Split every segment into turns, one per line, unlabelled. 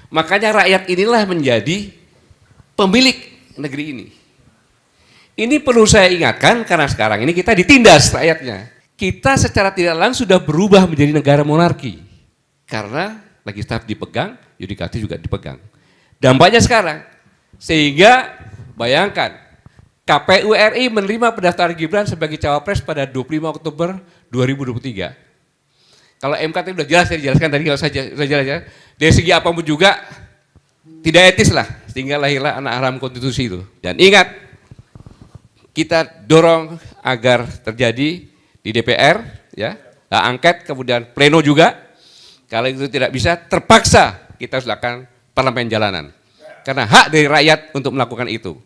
Makanya rakyat inilah menjadi pemilik negeri ini. Ini perlu saya ingatkan karena sekarang ini kita ditindas rakyatnya. Kita secara tidak langsung sudah berubah menjadi negara monarki. Karena legislatif dipegang, yudikatif juga dipegang. Dampaknya sekarang, sehingga bayangkan KPU RI menerima pendaftaran Gibran sebagai cawapres pada 25 Oktober 2023. Kalau MK tadi sudah jelas, saya jelaskan tadi, kalau saya jelas ya. Dari segi apapun juga tidak etis lah, sehingga lahirlah anak haram konstitusi itu. Dan ingat, kita dorong agar terjadi di DPR, ya, hak angket, kemudian pleno juga. Kalau itu tidak bisa, terpaksa kita harus lakukan parlemen jalanan. Karena hak dari rakyat untuk melakukan itu.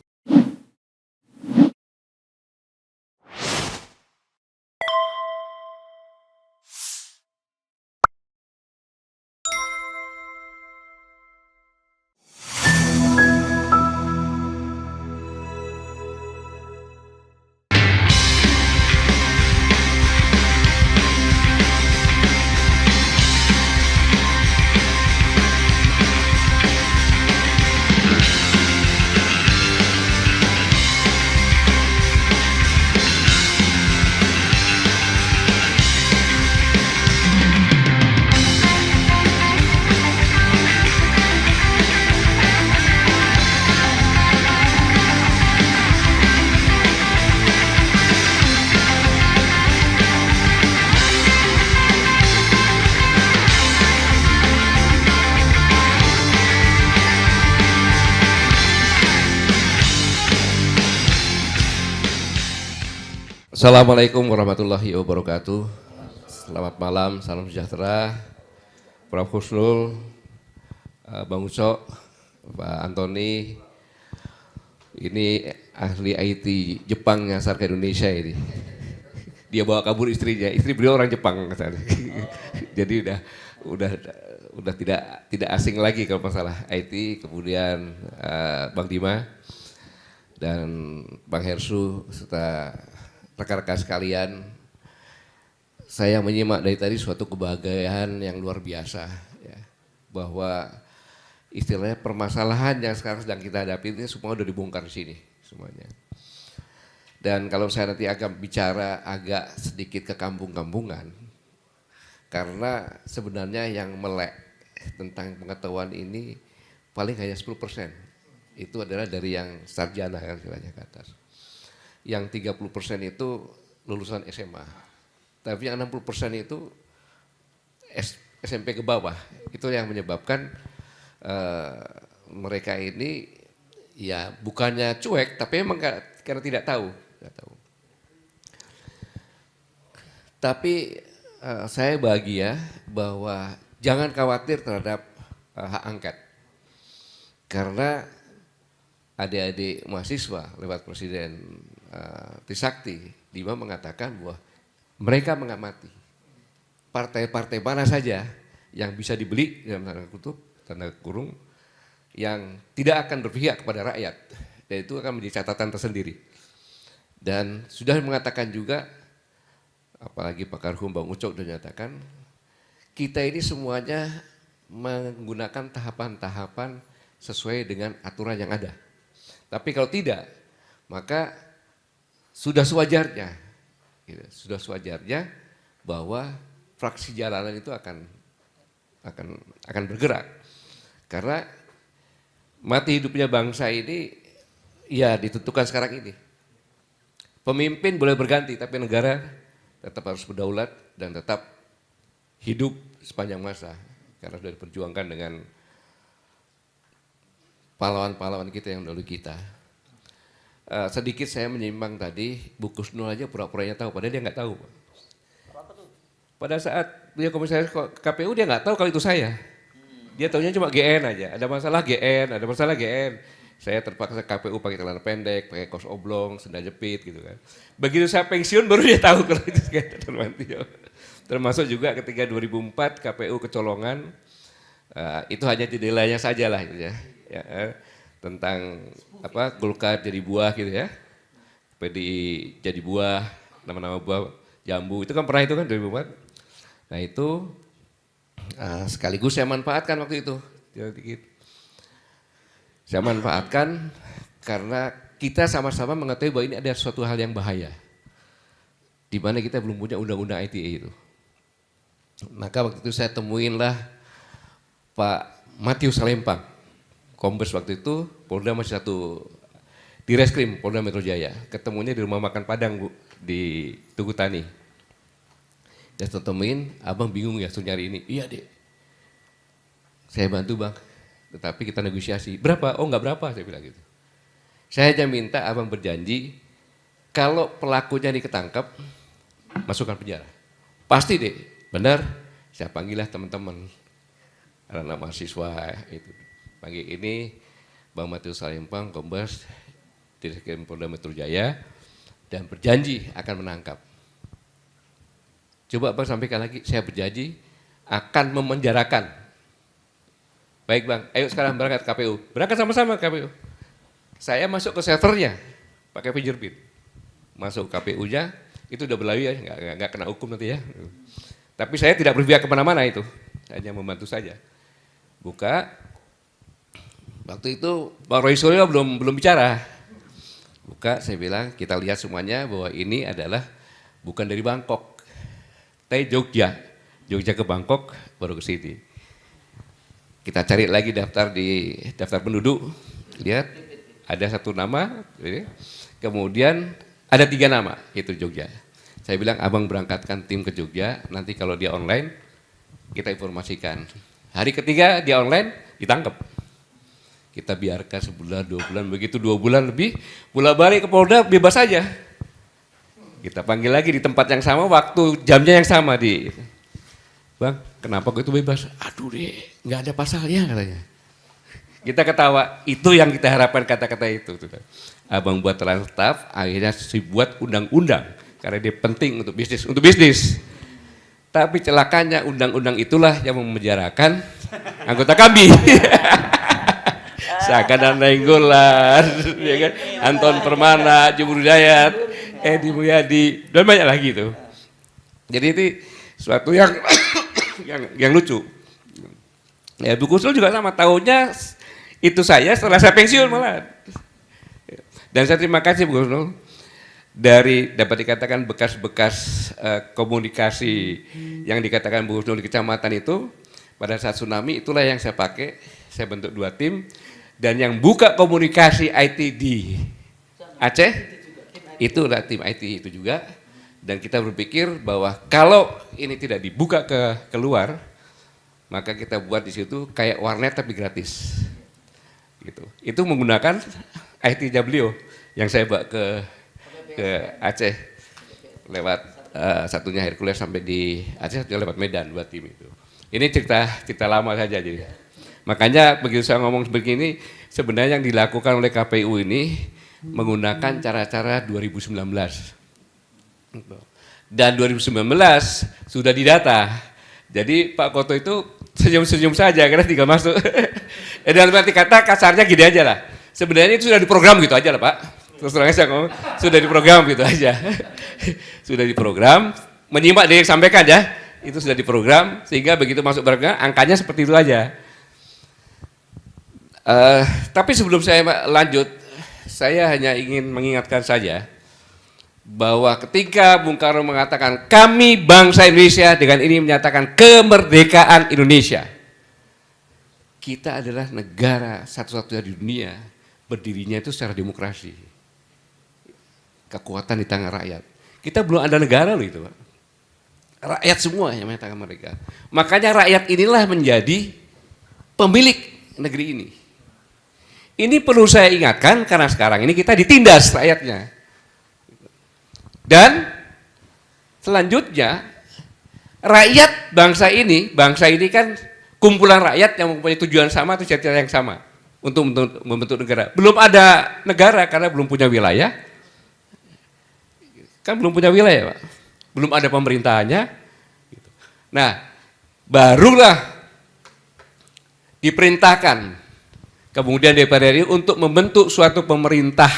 Assalamualaikum warahmatullahi wabarakatuh. Selamat malam, salam sejahtera. Prof. Husnul, Bang Ucok, Pak Antoni, ini ahli IT Jepang nyasar ke Indonesia ini. Dia bawa kabur istrinya, istri beliau orang Jepang. Jadi udah tidak asing lagi kalau masalah IT. Kemudian Bang Dima dan Bang Hersu serta rekan-rekan sekalian, saya menyimak dari tadi suatu kebahagiaan yang luar biasa, ya, bahwa istilahnya permasalahan yang sekarang sedang kita hadapi ini semua udah dibongkar di sini semuanya. Dan kalau saya nanti akan bicara agak sedikit ke kampung-kampungan, karena sebenarnya yang melek tentang pengetahuan ini paling hanya 10%. Itu adalah dari yang sarjana kan istilahnya ke atas. Yang 30% itu lulusan SMA. Tapi yang 60% itu SMP ke bawah. Itu yang menyebabkan mereka ini ya bukannya cuek, tapi memang karena tidak tahu. Tapi saya bahagia bahwa jangan khawatir terhadap hak angket. Karena adik-adik mahasiswa lewat Presiden Trisakti, Dima mengatakan bahwa mereka mengamati partai-partai mana saja yang bisa dibeli dalam tanda kurung, yang tidak akan berpihak kepada rakyat, dan itu akan menjadi catatan tersendiri. Dan sudah mengatakan juga, apalagi pakar hukum Bang Ucok sudah menyatakan, kita ini semuanya menggunakan tahapan-tahapan sesuai dengan aturan yang ada. Tapi kalau tidak, maka sudah sewajarnya bahwa fraksi jalanan itu akan bergerak. Karena mati hidupnya bangsa ini ya ditentukan sekarang ini. Pemimpin boleh berganti, tapi negara tetap harus berdaulat dan tetap hidup sepanjang masa. Karena sudah diperjuangkan dengan pahlawan-pahlawan kita yang dahulu kita. Sedikit saya menyimpang tadi, Bu Kusnul aja pura-puranya tahu, padahal dia nggak tahu. Pada saat dia komisaris KPU dia nggak tahu kalau itu saya. Dia tahunya cuma GN aja, ada masalah GN. Saya terpaksa KPU pakai celana pendek, pakai kaos oblong, sendal jepit gitu kan. Begitu saya pensiun baru dia tahu kalau itu saya Nurmantio. Termasuk juga ketika 2004 KPU kecolongan, itu hanya jendelanya saja lah itu ya. Tentang apa Golkar jadi buah gitu ya, PDI jadi buah, nama-nama buah jambu itu kan pernah itu kan 2004. Nah itu sekaligus saya manfaatkan waktu itu. Saya manfaatkan karena kita sama-sama mengetahui bahwa ini ada suatu hal yang bahaya. Di mana kita belum punya undang-undang ITE itu. Maka waktu itu saya temuinlah Pak Matius Salempang, Kombes waktu itu, Polda masih satu di Reskrim Polda Metro Jaya. Ketemunya di rumah makan Padang, Bu, di Tugu Tani. Dan saya temuin, abang bingung ya suruh nyari ini. Iya deh, saya bantu bang, tetapi kita negosiasi. Berapa? Oh enggak berapa, saya bilang gitu. Saya hanya minta abang berjanji, kalau pelakunya diketangkap, masukkan penjara. Pasti deh, benar, saya panggillah teman-teman, anak mahasiswa itu. Panggil ini, Bang Matius Salempang, Kombes, Direskrim Polda Metro Jaya, dan berjanji akan menangkap. Coba bang sampaikan lagi, saya berjanji akan memenjarakan. Baik bang, ayo sekarang berangkat KPU. Berangkat sama-sama KPU. Saya masuk ke servernya, pakai fingerprint. Masuk KPU-nya, itu udah berlalu ya, nggak kena hukum nanti ya. Tapi saya tidak berpihak kemana-mana itu, hanya membantu saja. Buka, waktu itu Pak Roy Suryo belum bicara. Buka, saya bilang kita lihat semuanya bahwa ini adalah bukan dari Bangkok. Jogja ke Bangkok, baru ke sini. Kita cari lagi daftar di daftar penduduk, lihat ada satu nama, kemudian ada 3 nama, itu Jogja. Saya bilang abang berangkatkan tim ke Jogja, nanti kalau dia online kita informasikan. Hari ketiga dia online, ditangkap. Kita biarkan sebulan, 2 bulan, begitu 2 bulan lebih, bolak balik ke Polda bebas saja. Kita panggil lagi di tempat yang sama, waktu jamnya yang sama di, bang, kenapa kok itu bebas? Aduh deh, nggak ada pasalnya katanya. Kita ketawa, itu yang kita harapkan kata-kata itu. Abang buat Transtaf, akhirnya dibuat undang-undang karena dia penting untuk bisnis. Tapi celakanya undang-undang itulah yang memenjarakan anggota kami. Saka dan Nainggolan, ya kan? Anton Permana, Jumur Hidayat, Edi Mulyadi, dan banyak lagi itu. Jadi itu suatu yang yang lucu. Ya, Bu Kusnul juga sama, tahunnya itu saya setelah saya pensiun malah. Dan saya terima kasih Bu Kusnul, dari dapat dikatakan bekas-bekas komunikasi yang dikatakan Bu Kusnul di kecamatan itu, pada saat tsunami itulah yang saya pakai, saya bentuk 2 tim, dan yang buka komunikasi IT di Aceh, itulah tim IT itu juga. Dan kita berpikir bahwa kalau ini tidak dibuka keluar, maka kita buat di situ kayak warnet tapi gratis. Gitu. Itu menggunakan IT-nya beliau yang saya bawa ke Aceh lewat satunya Hercules sampai di Aceh, satunya lewat Medan, 2 tim itu. Ini cerita lama saja jadi. Makanya begitu saya ngomong begini, sebenarnya yang dilakukan oleh KPU ini menggunakan cara-cara 2019. Dan 2019 sudah didata. Jadi Pak Koto itu senyum-senyum saja karena tinggal masuk. Dan berarti kata kasarnya gini aja lah. Sebenarnya itu sudah diprogram gitu aja lah Pak. Terus terang saya ngomong, sudah diprogram gitu aja. Sudah diprogram, menyimak dia yang sampaikan ya. Itu sudah diprogram sehingga begitu masuk barangnya angkanya seperti itu aja. Tapi sebelum saya lanjut, saya hanya ingin mengingatkan saja bahwa ketika Bung Karno mengatakan kami bangsa Indonesia, dengan ini menyatakan kemerdekaan Indonesia. Kita adalah negara satu-satunya di dunia berdirinya itu secara demokrasi. Kekuatan di tangan rakyat. Kita belum ada negara loh itu Pak. Rakyat semua yang menyatakan mereka. Makanya rakyat inilah menjadi pemilik negeri ini. Ini perlu saya ingatkan karena sekarang ini kita ditindas rakyatnya. Dan selanjutnya rakyat bangsa ini kan kumpulan rakyat yang mempunyai tujuan sama atau cita-cita yang sama untuk membentuk negara. Belum ada negara karena belum punya wilayah. Kan belum punya wilayah Pak. Belum ada pemerintahannya. Nah, barulah diperintahkan kemudian DPR RI untuk membentuk suatu pemerintah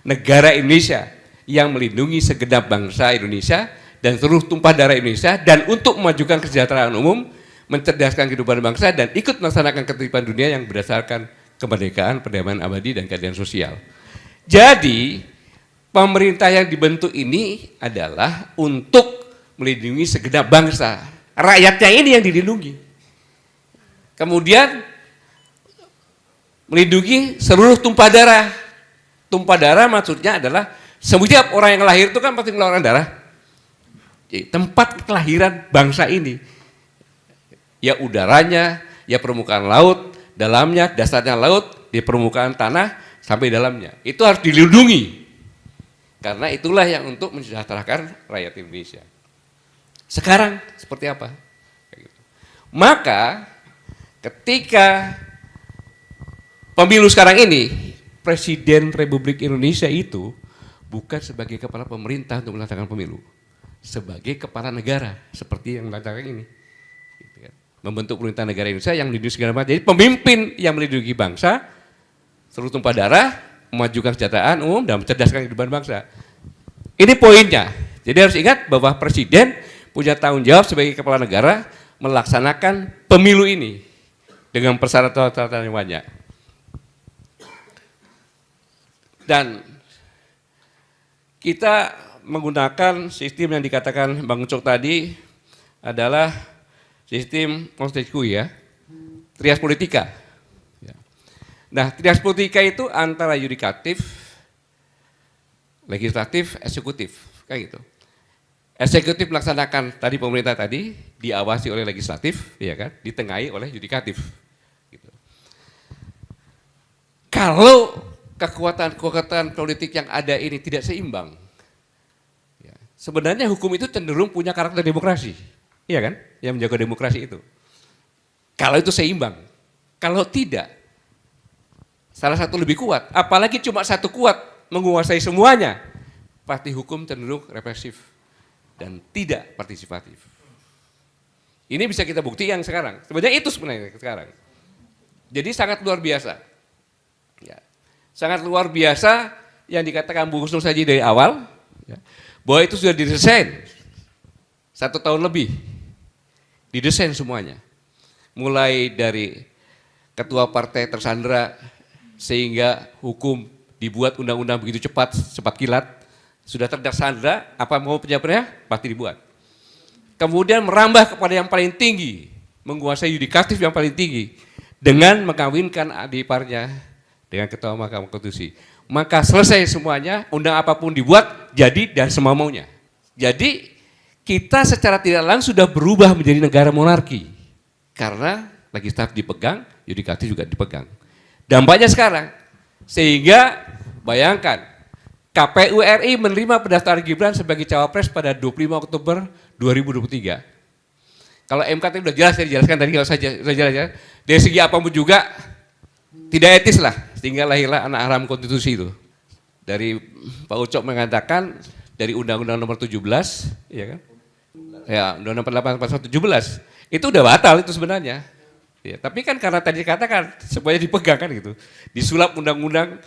negara Indonesia yang melindungi segenap bangsa Indonesia dan seluruh tumpah darah Indonesia, dan untuk memajukan kesejahteraan umum, mencerdaskan kehidupan bangsa, dan ikut melaksanakan ketertiban dunia yang berdasarkan kemerdekaan, perdamaian abadi, dan keadilan sosial. Jadi, pemerintah yang dibentuk ini adalah untuk melindungi segenap bangsa. Rakyatnya ini yang dilindungi. Kemudian, melindungi seluruh tumpah darah. Tumpah darah maksudnya adalah setiap orang yang lahir itu kan pasti mengeluarkan darah. Jadi, tempat kelahiran bangsa ini. Ya udaranya, ya permukaan laut, dalamnya, dasarnya laut, di permukaan tanah, sampai dalamnya. Itu harus dilindungi. Karena itulah yang untuk mensejahterakan rakyat Indonesia. Sekarang seperti apa? Maka ketika pemilu sekarang ini, Presiden Republik Indonesia itu bukan sebagai kepala pemerintah untuk melaksanakan pemilu. Sebagai kepala negara, seperti yang melaksanakan ini. Membentuk pemerintahan negara Indonesia yang melindungi segala macam. Jadi pemimpin yang melindungi bangsa, seluruh tumpah darah, memajukan kesejahteraan umum dan mencerdaskan kehidupan bangsa. Ini poinnya. Jadi harus ingat bahwa presiden punya tanggung jawab sebagai kepala negara melaksanakan pemilu ini dengan persyaratan-persyaratan yang banyak. Dan kita menggunakan sistem yang dikatakan Bang Ucok tadi adalah sistem konstitusi ya, trias politika. Nah, trias politika itu antara yudikatif, legislatif, eksekutif, kayak gitu. Eksekutif melaksanakan tadi pemerintah tadi, diawasi oleh legislatif, ya kan, ditengahi oleh yudikatif. Gitu. Kalau kekuatan politik yang ada ini tidak seimbang, ya, sebenarnya hukum itu cenderung punya karakter demokrasi. Iya kan? Yang menjaga demokrasi itu. Kalau itu seimbang. Kalau tidak, salah satu lebih kuat. Apalagi cuma satu kuat menguasai semuanya. Pasti hukum cenderung represif dan tidak partisipatif. Ini bisa kita buktikan sekarang. Sebenarnya itu sebenarnya sekarang. Jadi sangat luar biasa. Ya. Sangat luar biasa yang dikatakan Bu Husnul saja dari awal. Ya, bahwa itu sudah didesain 1 tahun lebih. Didesain semuanya, mulai dari ketua partai tersandera sehingga hukum dibuat undang-undang begitu cepat kilat, sudah tersandera, apa mau penjabarannya pasti dibuat. Kemudian merambah kepada yang paling tinggi, menguasai yudikatif yang paling tinggi, dengan mengkawinkan adik iparnya dengan ketua Mahkamah Konstitusi. Maka selesai semuanya, undang apapun dibuat, jadi dan semau-maunya. Jadi kita secara tidak langsung sudah berubah menjadi negara monarki. Karena legislatif dipegang, yudikatif juga dipegang. Dampaknya sekarang, sehingga bayangkan, KPU RI menerima pendaftaran Gibran sebagai cawapres pada 25 Oktober 2023. Kalau MK tadi sudah jelas, saya dijelaskan tadi, kalau saya jelas, dari segi apapun juga, tidak etis lah, sehingga lahirlah anak haram konstitusi itu. Dari Pak Ucok mengatakan, dari Undang-Undang nomor 17, ya kan? Ya, Undang-Undang 8 17 itu udah batal itu sebenarnya. Ya, tapi kan karena tadi dikatakan semuanya dipegang kan gitu. Disulap undang-undang,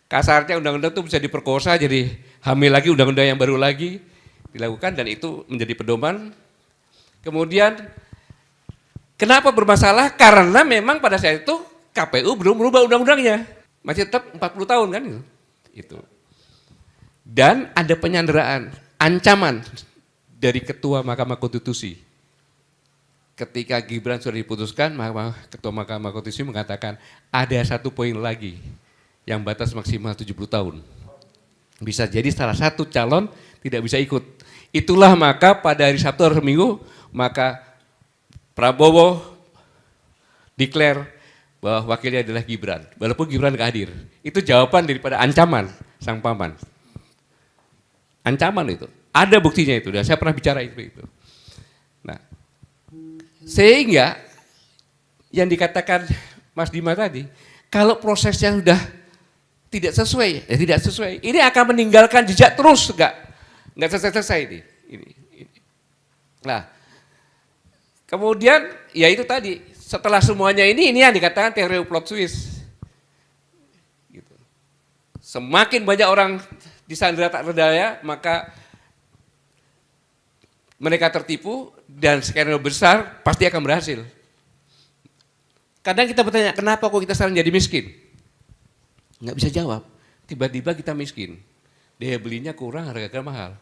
kasarnya undang-undang itu bisa diperkosa jadi hamil lagi undang-undang yang baru lagi dilakukan dan itu menjadi pedoman. Kemudian kenapa bermasalah? Karena memang pada saat itu KPU belum merubah undang-undangnya. Masih tetap 40 tahun kan gitu. Itu. Dan ada penyanderaan, ancaman dari Ketua Mahkamah Konstitusi. Ketika Gibran sudah diputuskan, Ketua Mahkamah Konstitusi mengatakan ada 1 poin lagi yang batas maksimal 70 tahun. Bisa jadi salah satu calon tidak bisa ikut. Itulah maka pada hari Sabtu atau Minggu, maka Prabowo declare bahwa wakilnya adalah Gibran. Walaupun Gibran gak hadir. Itu jawaban daripada ancaman sang paman. Ancaman itu. Ada buktinya itu, dan saya pernah bicara itu. Nah, sehingga yang dikatakan Mas Dima tadi, kalau prosesnya sudah tidak sesuai, tidak sesuai, ini akan meninggalkan jejak terus, nggak selesai-selesai ini. Nah, kemudian ya itu tadi, setelah semuanya ini yang dikatakan teori plot twist. Gitu. Semakin banyak orang disandera tak berdaya, maka mereka tertipu dan skenario besar pasti akan berhasil. Kadang kita bertanya, kenapa kok kita sekarang jadi miskin? Nggak bisa jawab. Tiba-tiba kita miskin. Daya belinya kurang, harga mahal.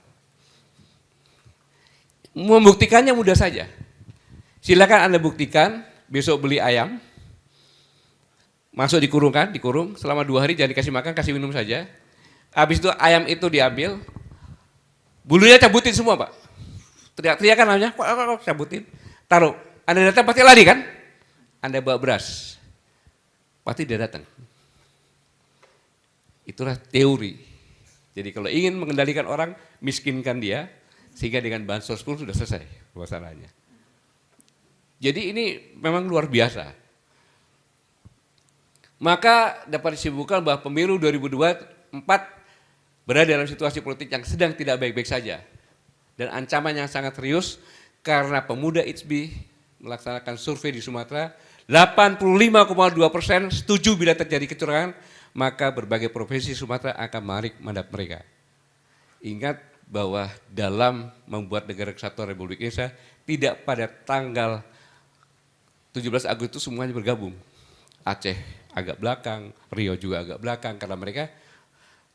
Membuktikannya mudah saja. Silakan Anda buktikan, besok beli ayam, masuk dikurung, selama 2 hari jangan dikasih makan, kasih minum saja. Habis itu ayam itu diambil, bulunya cabutin semua Pak. Teriak-teriakan namanya, kok cabutin, taruh. Anda datang pasti lari kan? Anda bawa beras, pasti dia datang. Itulah teori. Jadi kalau ingin mengendalikan orang, miskinkan dia, sehingga dengan bansos pun sudah selesai masalahnya. Jadi ini memang luar biasa. Maka dapat disimpulkan bahwa pemilu 2024 berada dalam situasi politik yang sedang tidak baik-baik saja. Dan ancaman yang sangat serius karena pemuda ITSBI melaksanakan survei di Sumatera, 85,2% setuju bila terjadi kecurangan, maka berbagai provinsi Sumatera akan menarik mandat mereka. Ingat bahwa dalam membuat negara kesatuan Republik Indonesia, tidak pada tanggal 17 Agustus semuanya bergabung. Aceh agak belakang, Riau juga agak belakang, karena mereka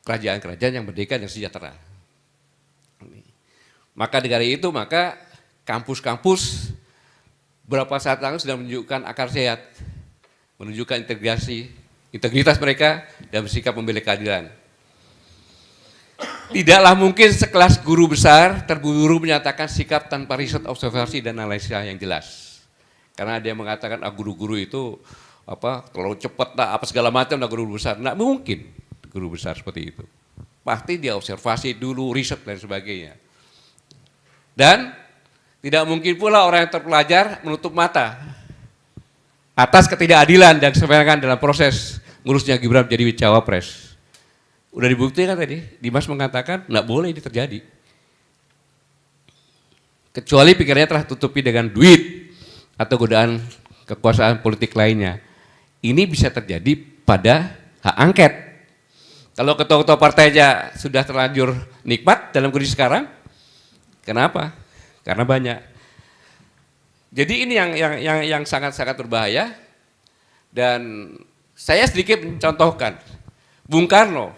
kerajaan-kerajaan yang merdeka dan sejahtera. Maka dari itu, maka kampus-kampus beberapa saat lalu sudah menunjukkan akar sehat, menunjukkan integritas mereka dan bersikap membela keadilan. Tidaklah mungkin sekelas guru besar terburu-buru menyatakan sikap tanpa riset, observasi dan analisa yang jelas. Karena ada yang mengatakan guru-guru itu terlalu cepat apa segala macam guru besar. Nggak mungkin guru besar seperti itu. Pasti dia observasi dulu, riset dan sebagainya. Dan tidak mungkin pula orang yang terpelajar menutup mata atas ketidakadilan dan kesewenang dalam proses ngurusnya Gibran menjadi cawapres. Udah dibuktikan tadi, Dimas mengatakan nggak boleh ini terjadi. Kecuali pikirannya telah tutupi dengan duit atau godaan kekuasaan politik lainnya. Ini bisa terjadi pada hak angket. Kalau ketua-ketua partainya sudah terlanjur nikmat dalam kondisi sekarang, kenapa? Karena banyak. Jadi ini yang sangat-sangat berbahaya. Dan saya sedikit mencontohkan, Bung Karno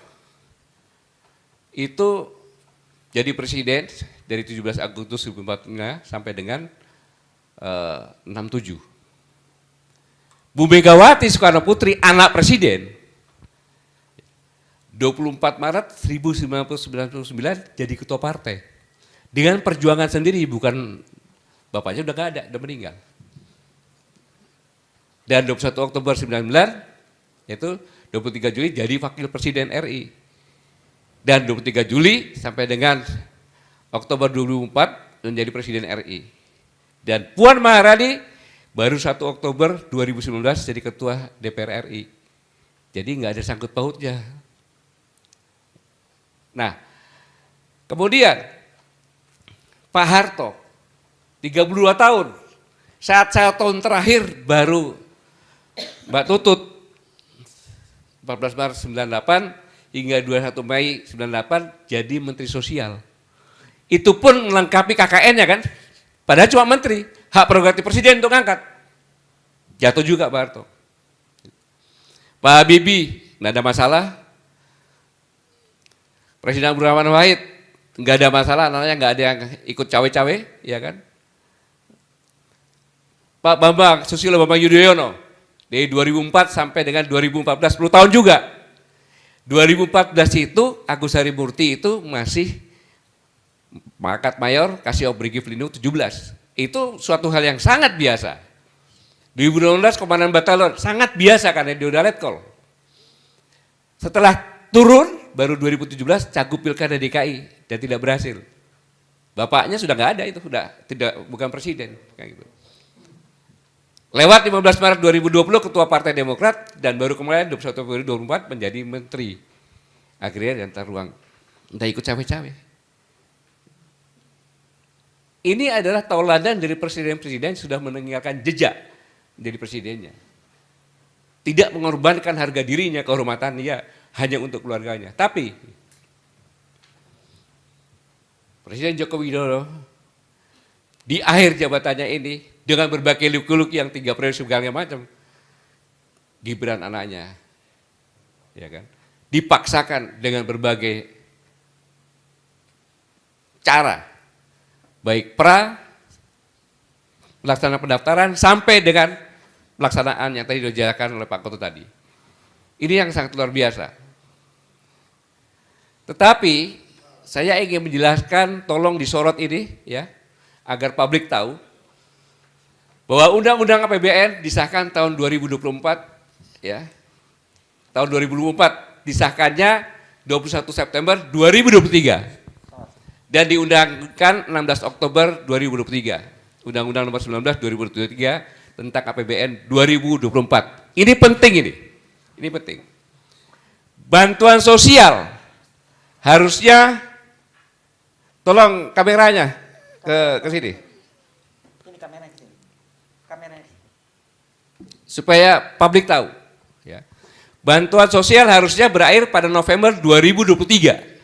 itu jadi presiden dari 17 Agustus 1945 sampai dengan 67. Bu Megawati Soekarno Putri, anak presiden, 24 Maret 1999 jadi ketua partai. Dengan perjuangan sendiri, bukan bapaknya udah gak ada, udah meninggal. Dan 21 Oktober 1999, yaitu 23 Juli jadi wakil presiden RI. Dan 23 Juli sampai dengan Oktober 2004 menjadi presiden RI. Dan Puan Maharani baru 1 Oktober 2019 jadi ketua DPR RI. Jadi nggak ada sangkut pautnya. Nah, kemudian Pak Harto, 32 tahun, saat 1 tahun terakhir baru Mbak Tutut, 14 Maret 98 hingga 21 Mei 98 jadi Menteri Sosial. Itu pun melengkapi KKN-nya kan, padahal cuma menteri, hak prerogatif presiden untuk ngangkat. Jatuh juga Pak Harto. Pak Habibie, nggak ada masalah. Presiden Abdurrahman Wahid, nggak ada masalah, anaknya nggak ada yang ikut cawe-cawe, ya kan? Pak Bambang Susilo Bambang Yudhoyono dari 2004 sampai dengan 2014, 10 tahun juga. 2014 itu Agus Harimurti itu masih pangkat mayor, kasih obrigi pelindung 17. Itu suatu hal yang sangat biasa. 2016 Komandan Batalion sangat biasa karena dia udah letkol. Setelah turun baru 2017 Cagup Pilkada DKI dan tidak berhasil. Bapaknya sudah nggak ada itu, bukan presiden kayak gitu. Lewat 15 Maret 2020 Ketua Partai Demokrat dan baru kemarin 21 Februari 2024 menjadi Menteri. Akhirnya diantar ruang, entah ikut cawe-cawe. Ini adalah tauladan dari presiden-presiden yang sudah meninggalkan jejak menjadi presidennya. Tidak mengorbankan harga dirinya, kehormatannya hanya untuk keluarganya. Tapi Presiden Joko Widodo di akhir jabatannya ini dengan berbagai luk-luk yang 3 periode segala macam, Gibran anaknya, ya kan, dipaksakan dengan berbagai cara, baik pelaksanaan pendaftaran sampai dengan pelaksanaan yang tadi dijelaskan oleh Pak Koto tadi. Ini yang sangat luar biasa. Tetapi saya ingin menjelaskan, tolong disorot ini ya, agar publik tahu bahwa Undang-Undang APBN disahkan tahun 2024 ya. Tahun 2024 disahkannya 21 September 2023 dan diundangkan 16 Oktober 2023. Undang-Undang nomor 19 2023 tentang APBN 2024. Ini penting ini. Ini penting. Bantuan sosial harusnya, tolong kameranya ke sini.
Ini kamera ke sini. Kamera.
Supaya publik tahu ya. Bantuan sosial harusnya berakhir pada November 2023.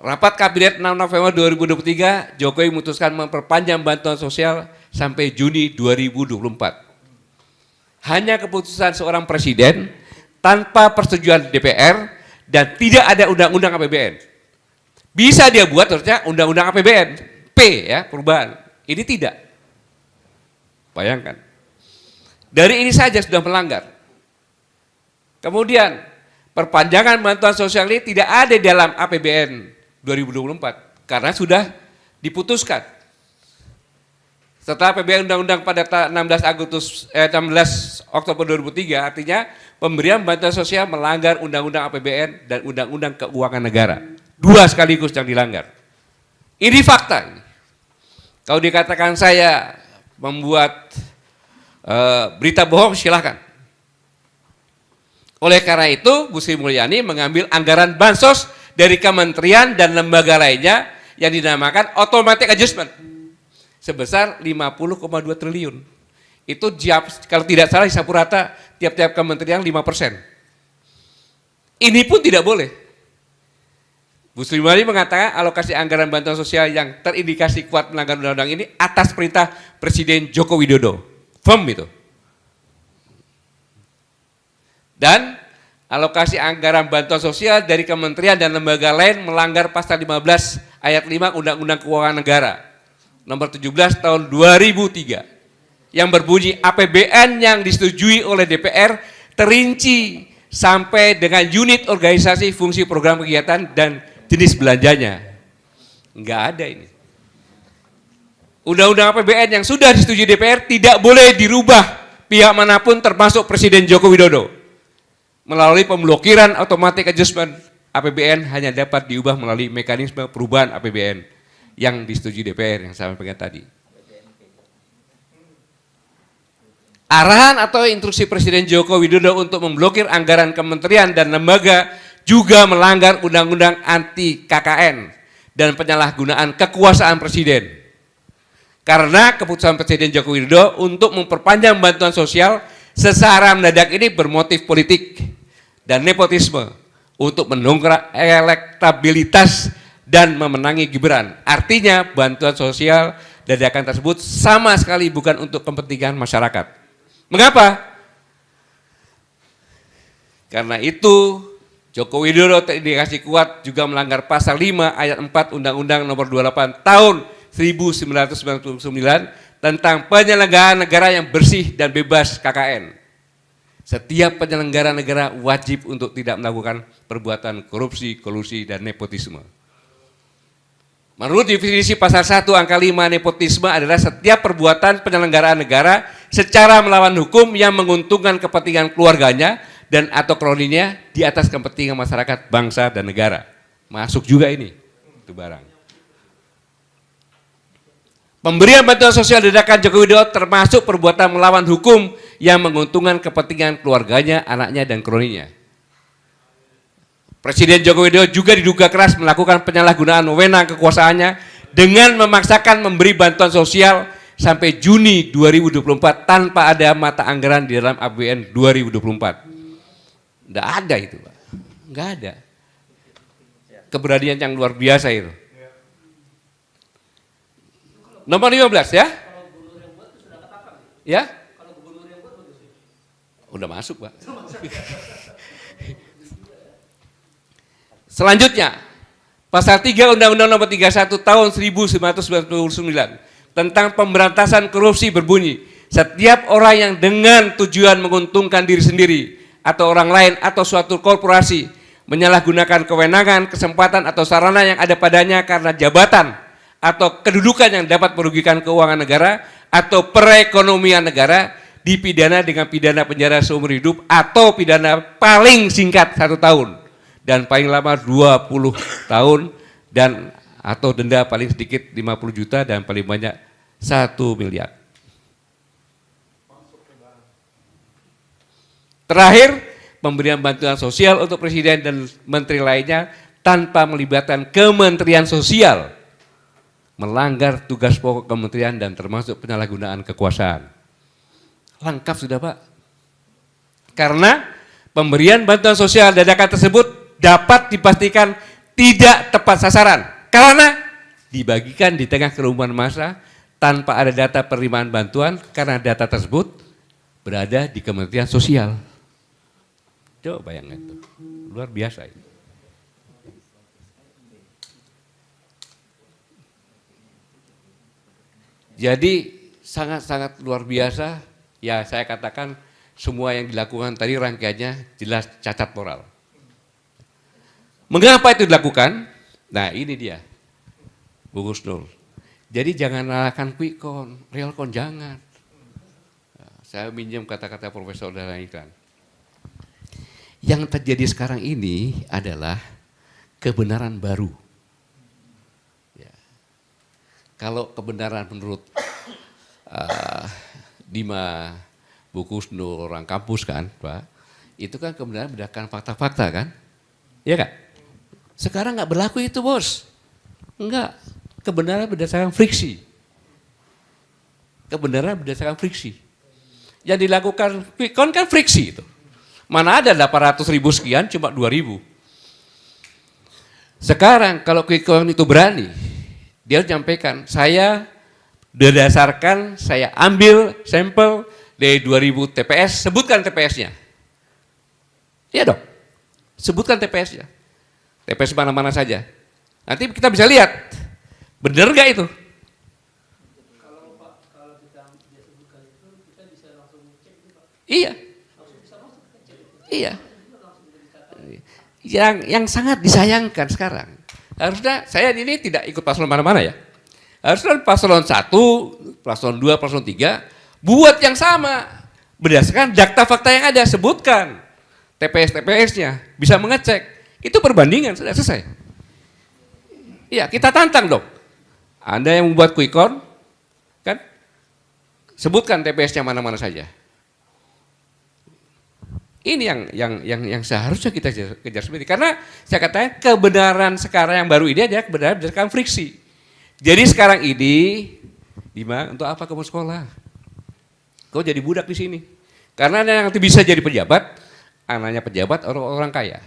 Rapat Kabinet 6 November 2023, Jokowi memutuskan memperpanjang bantuan sosial sampai Juni 2024. Hanya keputusan seorang presiden tanpa persetujuan DPR dan tidak ada undang-undang APBN. Bisa dia buat harusnya undang-undang APBN, P ya, perubahan. Ini tidak. Bayangkan. Dari ini saja sudah melanggar. Kemudian perpanjangan bantuan sosial ini tidak ada di dalam APBN 2024 karena sudah diputuskan. Setelah APBN Undang-Undang pada 16 Oktober 2003, artinya pemberian bantuan sosial melanggar Undang-Undang APBN dan Undang-Undang Keuangan Negara. Dua sekaligus yang dilanggar. Ini fakta. Kalau dikatakan saya membuat berita bohong, silakan. Oleh karena itu, Bu Sri Mulyani mengambil anggaran bansos dari kementerian dan lembaga lainnya yang dinamakan automatic adjustment sebesar 50,2 triliun. Itu kalau tidak salah disapu rata tiap-tiap kementerian 5%. Ini pun tidak boleh. Bu Sri Mulyani mengatakan alokasi anggaran bantuan sosial yang terindikasi kuat melanggar undang-undang ini atas perintah Presiden Joko Widodo. Firm itu. Dan alokasi anggaran bantuan sosial dari kementerian dan lembaga lain melanggar pasal 15 ayat 5 Undang-Undang Keuangan Negara nomor 17 tahun 2003 yang berbunyi APBN yang disetujui oleh DPR terinci sampai dengan unit organisasi fungsi program kegiatan dan jenis belanjanya. Enggak ada ini. Undang-undang APBN yang sudah disetujui DPR tidak boleh dirubah pihak manapun termasuk Presiden Joko Widodo. Melalui pemblokiran automatic adjustment, APBN hanya dapat diubah melalui mekanisme perubahan APBN yang disetujui DPR yang saya sampaikan tadi. Arahan atau instruksi Presiden Joko Widodo untuk memblokir anggaran kementerian dan lembaga juga melanggar Undang-Undang anti KKN dan penyalahgunaan kekuasaan Presiden. Karena keputusan Presiden Joko Widodo untuk memperpanjang bantuan sosial secara mendadak ini bermotif politik dan nepotisme untuk mendongkrak elektabilitas dan memenangi Gibran. Artinya bantuan sosial dadakan tersebut sama sekali bukan untuk kepentingan masyarakat. Mengapa? Karena itu Joko Widodo terindikasi kuat juga melanggar pasal 5 ayat 4 Undang-Undang nomor 28 tahun 1999 tentang penyelenggaraan negara yang bersih dan bebas KKN. Setiap penyelenggara negara wajib untuk tidak melakukan perbuatan korupsi, kolusi, dan nepotisme. Menurut definisi pasal 1 angka 5, nepotisme adalah setiap perbuatan penyelenggaraan negara secara melawan hukum yang menguntungkan kepentingan keluarganya dan atau kroninya di atas kepentingan masyarakat, bangsa, dan negara. Masuk juga ini, itu barang. Pemberian bantuan sosial dadakan Joko Widodo termasuk perbuatan melawan hukum yang menguntungkan kepentingan keluarganya, anaknya, dan kroninya. Presiden Joko Widodo juga diduga keras melakukan penyalahgunaan wewenang kekuasaannya dengan memaksakan memberi bantuan sosial sampai Juni 2024 tanpa ada mata anggaran di dalam APBN 2024. Tidak ada itu, Pak. Enggak ada. Keberanian yang luar biasa itu. Nomor 15 ya. Ya. Udah masuk, Pak. Selanjutnya, pasal 3 Undang-Undang Nomor 31 Tahun 1999 tentang pemberantasan korupsi berbunyi, setiap orang yang dengan tujuan menguntungkan diri sendiri atau orang lain atau suatu korporasi menyalahgunakan kewenangan, kesempatan atau sarana yang ada padanya karena jabatan atau kedudukan yang dapat merugikan keuangan negara atau perekonomian negara dipidana dengan pidana penjara seumur hidup atau pidana paling singkat 1 tahun dan paling lama 20 tahun dan atau denda paling sedikit 50 juta dan paling banyak 1 miliar. Terakhir, pemberian bantuan sosial untuk presiden dan menteri lainnya tanpa melibatkan Kementerian Sosial melanggar tugas pokok kementerian dan termasuk penyalahgunaan kekuasaan. Lengkap sudah, Pak. Karena pemberian bantuan sosial dadakan tersebut dapat dipastikan tidak tepat sasaran karena dibagikan di tengah kerumunan massa tanpa ada data penerimaan bantuan karena data tersebut berada di Kementerian Sosial. Coba bayangkan itu, luar biasa ini. Jadi sangat-sangat luar biasa, ya saya katakan semua yang dilakukan tadi rangkaiannya jelas cacat moral. Mengapa itu dilakukan? Nah ini dia, Bu Gusnul. Jadi jangan nyalakan quick count, real count jangan. Saya minjem kata-kata Profesor Dahlan Iskan. Yang terjadi sekarang ini adalah kebenaran baru. Ya. Kalau kebenaran menurut Dima, Bu Gusnul, orang kampus kan, Pak, itu kan kebenaran berdasarkan fakta-fakta kan? Iya kan? Sekarang nggak berlaku itu, Bos. Enggak. Kebenaran berdasarkan friksi. Kebenaran berdasarkan friksi. Yang dilakukan quick count kan friksi itu. Mana ada 800.000 sekian, cuma 2.000. Sekarang kalau quick count itu berani, dia menyampaikan, saya berdasarkan, saya ambil sampel dari 2.000 TPS, sebutkan TPS-nya. Iya dong, sebutkan TPS-nya. TPS mana-mana saja. Nanti kita bisa lihat, benar nggak itu?
Kalau kita sebutkan itu, kita bisa langsung cek itu, Pak.
Iya.
Langsung bisa masuk ke cek itu.
Iya. Yang sangat disayangkan sekarang, harusnya saya ini tidak ikut paslon mana-mana ya. Harusnya paslon 1, paslon 2, paslon 3, buat yang sama. Berdasarkan data fakta yang ada, sebutkan TPS-TPS-nya, bisa mengecek. Itu perbandingan, sudah selesai. Iya, kita tantang dong. Anda yang membuat quick count, kan? Sebutkan TPS-nya mana-mana saja. Ini yang seharusnya kita kejar sendiri. Karena saya katakan kebenaran sekarang yang baru ini adalah kebenaran berdasarkan friksi. Jadi sekarang ini, Dima, untuk apa kamu sekolah? Kau jadi budak di sini. Karena yang nanti bisa jadi pejabat, anaknya pejabat orang-orang kaya.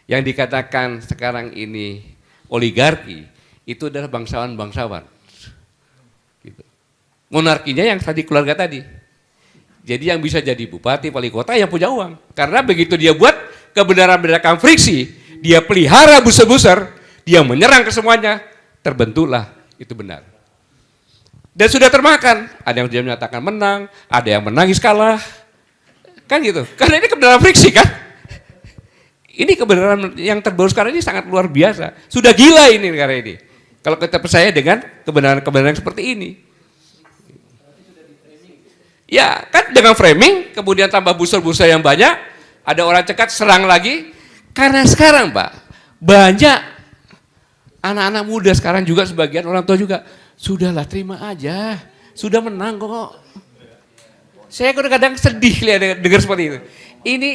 Yang dikatakan sekarang ini oligarki, itu adalah bangsawan-bangsawan. Gitu. Monarkinya yang tadi keluarga tadi. Jadi yang bisa jadi bupati, wali kota yang punya uang. Karena begitu dia buat kebenaran berdasarkan friksi, dia pelihara buser-buser, dia menyerang ke semuanya, terbentuklah itu benar. Dan sudah termakan, ada yang dia menyatakan menang, ada yang menangis kalah. Kan gitu, karena ini kebenaran friksi kan. Ini kebenaran yang terbaru sekarang ini sangat luar biasa. Sudah gila ini negara ini. Kalau kita percaya dengan kebenaran-kebenaran seperti ini. Ya kan dengan framing, kemudian tambah buser-buser yang banyak, ada orang cekat serang lagi. Karena sekarang Pak, banyak anak-anak muda sekarang juga sebagian orang tua juga, sudahlah terima aja, sudah menang kok. Saya kadang-kadang sedih lihat dengar seperti itu. Ini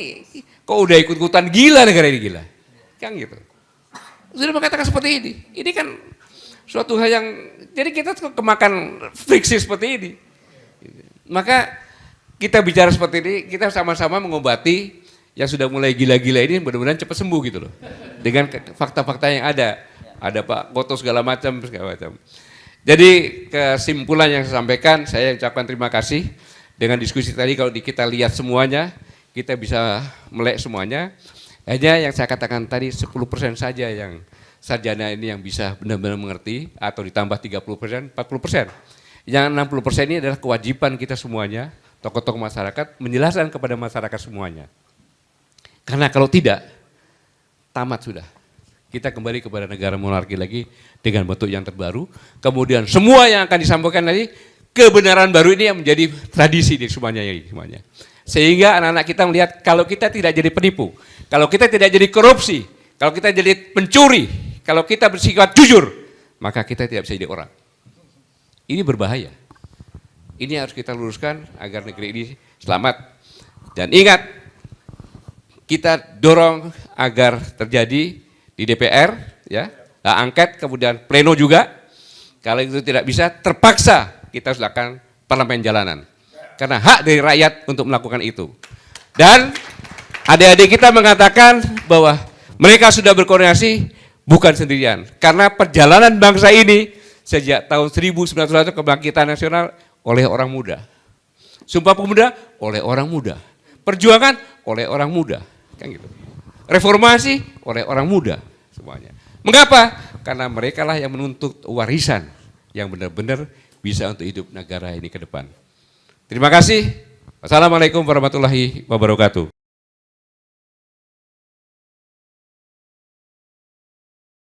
kok udah ikut-ikutan gila negara ini gila. Kan gitu. Sudah mengatakan seperti ini. Ini kan suatu hal yang, jadi kita kemakan friksi seperti ini. Maka kita bicara seperti ini, kita sama-sama mengobati yang sudah mulai gila-gila ini mudah-mudahan cepat sembuh gitu loh. Dengan fakta-fakta yang ada. Ada Pak Koto segala macam. Jadi kesimpulan yang saya sampaikan, saya ucapkan terima kasih. Dengan diskusi tadi kalau kita lihat semuanya, kita bisa melek semuanya. Hanya yang saya katakan tadi 10% saja yang sarjana ini yang bisa benar-benar mengerti, atau ditambah 30%, 40%. Yang 60% ini adalah kewajiban kita semuanya, tokoh-tokoh masyarakat, menjelaskan kepada masyarakat semuanya. Karena kalau tidak, tamat sudah. Kita kembali kepada negara monarki lagi dengan bentuk yang terbaru. Kemudian semua yang akan disampaikan tadi, kebenaran baru ini yang menjadi tradisi di semuanya. Sehingga anak-anak kita melihat kalau kita tidak jadi penipu, kalau kita tidak jadi korupsi, kalau kita jadi pencuri, kalau kita bersikap jujur, maka kita tidak bisa jadi orang. Ini berbahaya. Ini harus kita luruskan agar negeri ini selamat. Dan ingat, kita dorong agar terjadi di DPR, ya, angket, kemudian pleno juga. Kalau itu tidak bisa, terpaksa kita harus lakukan parlemen jalanan. Karena hak dari rakyat untuk melakukan itu. Dan adik-adik kita mengatakan bahwa mereka sudah berkoordinasi bukan sendirian. Karena perjalanan bangsa ini sejak tahun 1900 kebangkitan nasional oleh orang muda. Sumpah Pemuda oleh orang muda. Perjuangan oleh orang muda. Kan gitu. Reformasi oleh orang muda semuanya. Mengapa? Karena mereka lah yang menuntut warisan yang benar-benar bisa untuk hidup negara ini ke depan. Terima kasih. Wassalamualaikum warahmatullahi wabarakatuh.